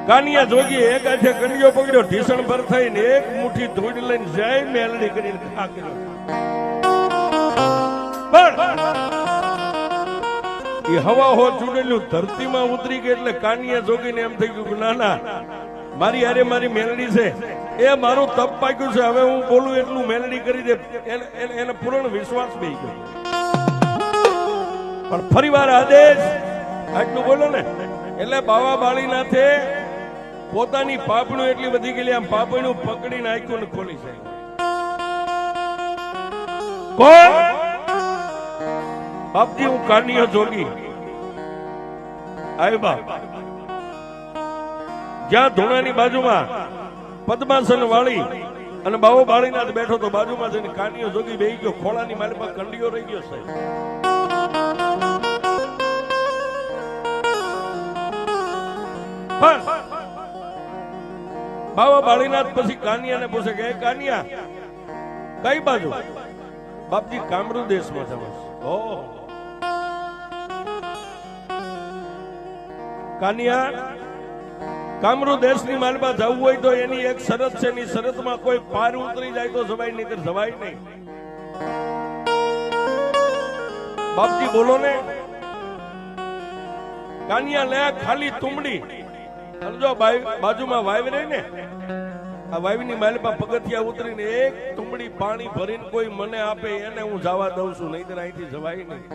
કાનિયા જોગી એક હાથે કંડિયો પકડ્યો, ઢીસણ પર થઈને એક મુઠ્ઠી ધૂળ લઈને જય મેલડી કરીને ખા કર્યો. પણ એ હવા હો ચૂડેલું ધરતીમાં ઉતરી ગઈ એટલે કાનિયા જોગીને એમ થઈ ગયું કે ના ના, મારી હારે મારી મેલડી છે, એ મારું તપ પાક્યું છે, હવે હું બોલું એટલું મેલડી કરી દે. એને પૂર્ણ વિશ્વાસ બેસી ગયો. પણ ફરીવાર આદેશ આટલું બોલો ને એટલે બાવા બાળીનાથે પોતાની પાપણું એટલી બધી ગયેલી, આમ પાપણું પકડીને આંખ્યું ને ખોલી છે. કોણ? બાપજી હું કાનિયો જોગી. આય બાપ, જ્યાં ધૂણાની બાજુમાં પદ્માસન વાળી અને બાવો બાળીનાથ બેઠો તો બાજુમાં જઈને કાનિયો જોગી બેહી ગયો. ખોળાની મારી પાસે કંડિયો રહી ગયો સાહેબ. બાવા બાળીનાથ પછી કાનિયાને પૂછે કે કાનિયા કઈ બાજુ? બાપજી કામરૂ દેશમાં જવું છે. ઓહો, કાનિયા કામરૂ દેશની માલમાં જવું હોય તો એની એક શરત છે, એની શરતમાં કોઈ પાર ઉતરી જાય તો જવાય નહીં, જવાય નહીં. બાપજી બોલો ને. કાનિયા લે ખાલી તુમડી, જો બાજુમાં વાવ રહી ને, આ વાવની માલમાં પગથિયા ઉતરીને એક તુમડી પાણી ભરીને કોઈ મને આપે એને હું જવા દઉં છું, નહીં તો અહીંથી જવાય નહીં.